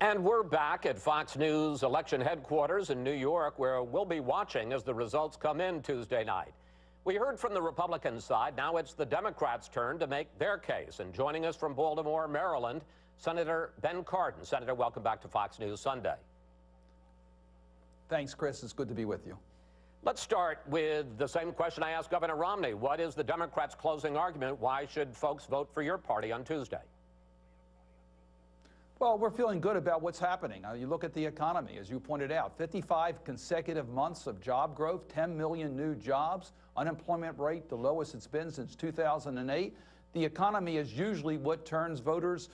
And we're back at Fox News election headquarters in New York, where we'll be watching as the results come in Tuesday night. We heard from the Republican side. Now it's the Democrats' turn to make their case. And joining us from Baltimore, Maryland, Senator Ben Cardin. Senator, welcome back to Fox News Sunday. Thanks, Chris. It's good to be with you. Let's start with the same question I asked Governor Romney. What is the Democrats' closing argument? Why should folks vote for your party on Tuesday? Well, we're feeling good about what's happening. You look at the economy, as you pointed out, 55 consecutive months of job growth, 10 million new jobs, unemployment rate the lowest it's been since 2008. The economy is usually what turns voters'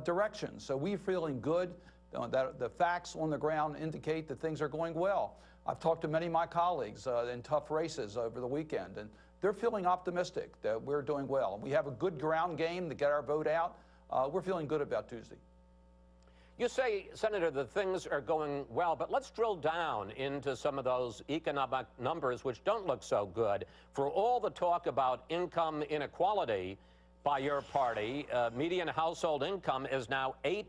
direction. So we're feeling good. That the facts on the ground indicate that things are going well. I've talked to many of my colleagues in tough races over the weekend, and they're feeling optimistic that we're doing well. We have a good ground game to get our vote out. We're feeling good about Tuesday. You say, Senator, that things are going well, but let's drill down into some of those economic numbers which don't look so good. For all the talk about income inequality by your party, median household income is now 8%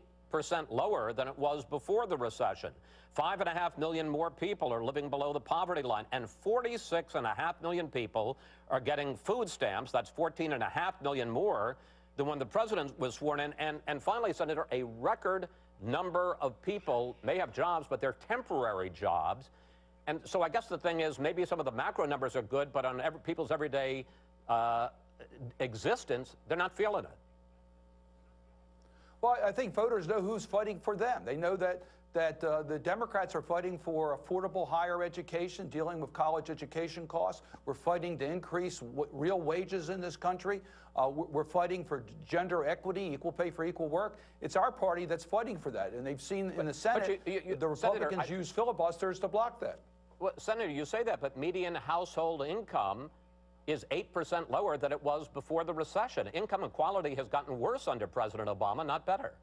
lower than it was before the recession. 5.5 million more people are living below the poverty line, and 46.5 million people are getting food stamps. That's 14.5 million more than when the president was sworn in. And finally, Senator, a record number of people may have jobs, but they're temporary jobs. And so I guess the thing is, maybe some of the macro numbers are good, but on people's everyday existence, they're not feeling it. Well, I think voters know who's fighting for them. They know that the Democrats are fighting for affordable higher education, dealing with college education costs. We're fighting to increase real wages in this country. We're fighting for gender equity, equal pay for equal work. It's our party that's fighting for that. And they've seen in the Senate, the Republicans Senator, use filibusters to block that. Well, Senator, you say that, but median household income is 8% lower than it was before the recession. Income equality has gotten worse under President Obama, not better.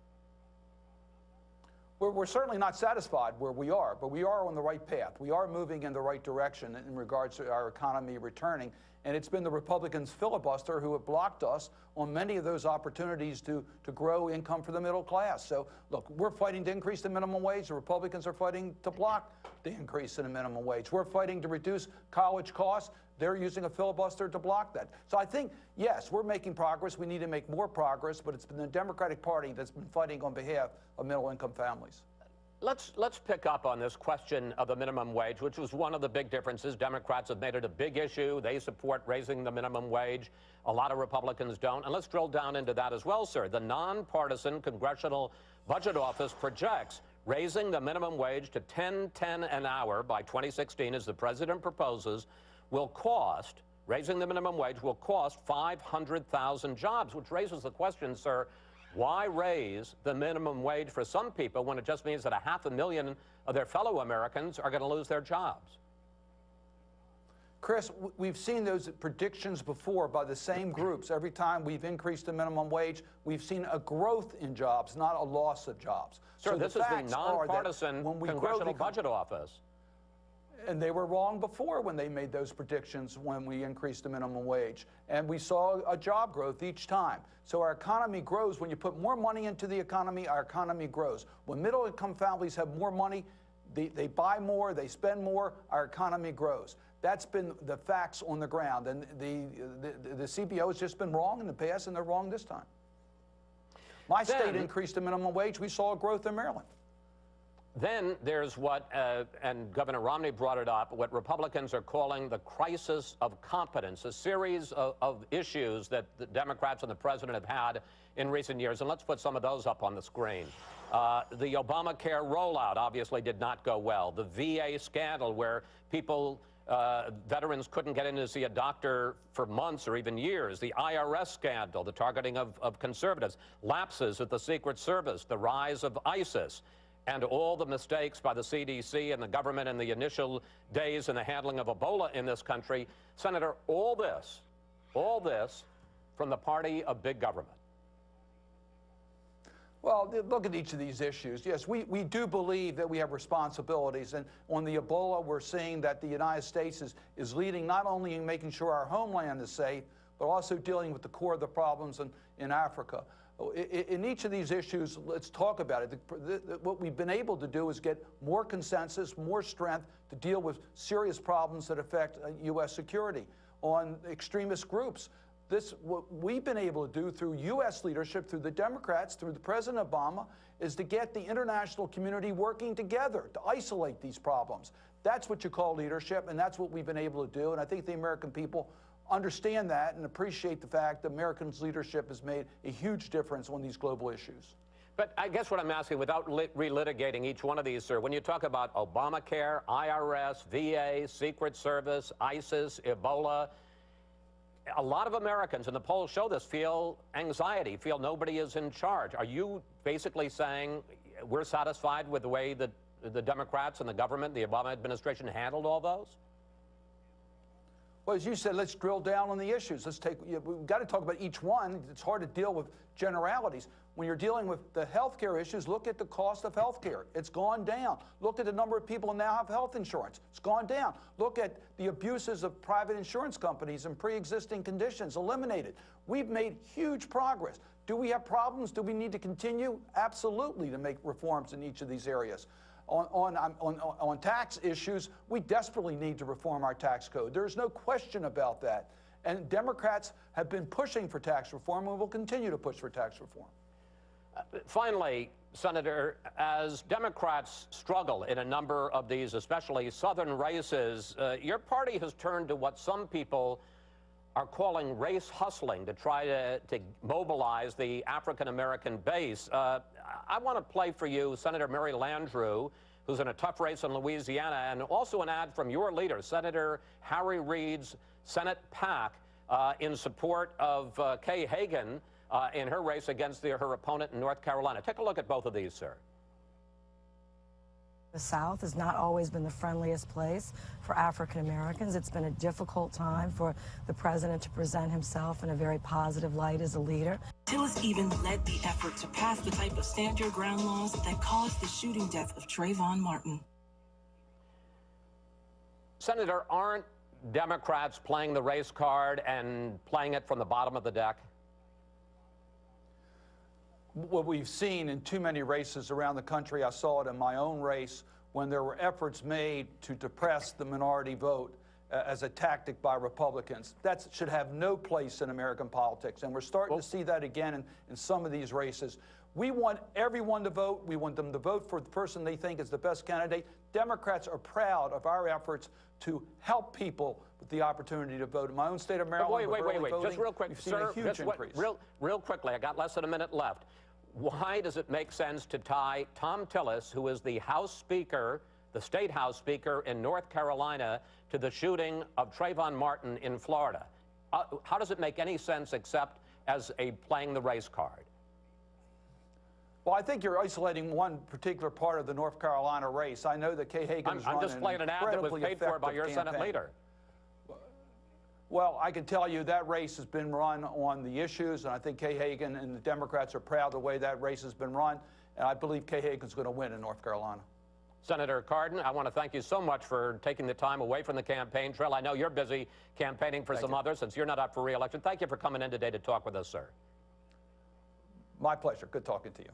We're certainly not satisfied where we are, but we are on the right path. We are moving in the right direction in regards to our economy returning. And it's been the Republicans' filibuster who have blocked us on many of those opportunities to grow income for the middle class. So, look, we're fighting to increase the minimum wage. The Republicans are fighting to block the increase in the minimum wage. We're fighting to reduce college costs. They're using a filibuster to block that. So I think, yes, we're making progress. We need to make more progress, but it's been the Democratic Party that's been fighting on behalf of middle-income families. Let's pick up on this question of the minimum wage, which was one of the big differences. Democrats have made it a big issue. They support raising the minimum wage. A lot of Republicans don't. And let's drill down into that as well, sir. The nonpartisan Congressional Budget Office projects raising the minimum wage to $10.10 an hour by 2016, as the president proposes, will cost, raising the minimum wage will cost 500,000 jobs, which raises the question, sir, why raise the minimum wage for some people when it just means that 500,000 of their fellow Americans are going to lose their jobs? Chris, we've seen those predictions before by the same groups. Every time we've increased the minimum wage, we've seen a growth in jobs, not a loss of jobs. Sir, so this is the nonpartisan Congressional Budget Office. And they were wrong before when they made those predictions when we increased the minimum wage. And we saw a job growth each time. So our economy grows. When you put more money into the economy, our economy grows. When middle-income families have more money, they buy more, they spend more, our economy grows. That's been the facts on the ground. And the CBO has just been wrong in the past, and they're wrong this time. My state increased the minimum wage. We saw a growth in Maryland. Then there's what, and Governor Romney brought it up, what Republicans are calling the crisis of competence, a series of issues that the Democrats and the president have had in recent years. And let's put some of those up on the screen. The Obamacare rollout obviously did not go well. The VA scandal where people, veterans couldn't get in to see a doctor for months or even years. The IRS scandal, the targeting of conservatives, lapses at the Secret Service, the rise of ISIS, and all the mistakes by the CDC and the government in the initial days in the handling of Ebola in this country. Senator, all this from the party of big government. Well, look at each of these issues. Yes, we do believe that we have responsibilities. And on the Ebola, we're seeing that the United States is leading not only in making sure our homeland is safe, but also dealing with the core of the problems in Africa. In each of these issues, let's talk about it. What we've been able to do is get more consensus, more strength to deal with serious problems that affect U.S. security. On extremist groups, what we've been able to do through U.S. leadership, through the Democrats, through the President Obama, is to get the international community working together to isolate these problems. That's what you call leadership, and that's what we've been able to do. And I think the American people understand that and appreciate the fact that Americans' leadership has made a huge difference on these global issues. But I guess what I'm asking, without relitigating each one of these, sir, when you talk about Obamacare, IRS, VA, Secret Service, ISIS, Ebola, a lot of Americans, and the polls show this, feel anxiety, feel nobody is in charge. Are you basically saying we're satisfied with the way that the Democrats and the government, the Obama administration, handled all those? Well, as you said, let's drill down on the issues. We've got to talk about each one. It's hard to deal with generalities. When you're dealing with the health care issues, look at the cost of health care. It's gone down. Look at the number of people who now have health insurance. It's gone down. Look at the abuses of private insurance companies and pre-existing conditions eliminated. We've made huge progress. Do we have problems? Do we need to continue? Absolutely, to make reforms in each of these areas. On tax issues, we desperately need to reform our tax code. There's no question about that. And Democrats have been pushing for tax reform and will continue to push for tax reform. Finally, Senator, as Democrats struggle in a number of these, especially southern races, your party has turned to what some people are calling race hustling to try to mobilize the African-American base. I want to play for you Senator Mary Landrieu, who's in a tough race in Louisiana, and also an ad from your leader, Senator Harry Reid's Senate PAC, in support of Kay Hagan in her race against her opponent in North Carolina. Take a look at both of these, sir. The South has not always been the friendliest place for African Americans. It's been a difficult time for the president to present himself in a very positive light as a leader. Tillis even led the effort to pass the type of stand your ground laws that caused the shooting death of Trayvon Martin. Senator, aren't Democrats playing the race card and playing it from the bottom of the deck? What we've seen in too many races around the country, I saw it in my own race, when there were efforts made to depress the minority vote as a tactic by Republicans. That should have no place in American politics, and we're starting to see that again in some of these races. We want everyone to vote. We want them to vote for the person they think is the best candidate. Democrats are proud of our efforts to help people with the opportunity to vote. In my own state of Maryland, wait. Voting, Just real quick, we've seen sir, a huge increase. Real quickly, I got less than a minute left. Why does it make sense to tie Tom Tillis, who is the House Speaker, the State House Speaker in North Carolina, to the shooting of Trayvon Martin in Florida? How does it make any sense except as playing the race card? Well, I think you're isolating one particular part of the North Carolina race. I know that Kay Hagan's I'm just playing an ad that was paid for by your Senate leader. Well, I can tell you that race has been run on the issues, and I think Kay Hagan and the Democrats are proud of the way that race has been run, and I believe Kay Hagan's going to win in North Carolina. Senator Cardin, I want to thank you so much for taking the time away from the campaign trail. I know you're busy campaigning for some others since you're not up for re-election. Thank you for coming in today to talk with us, sir. My pleasure. Good talking to you.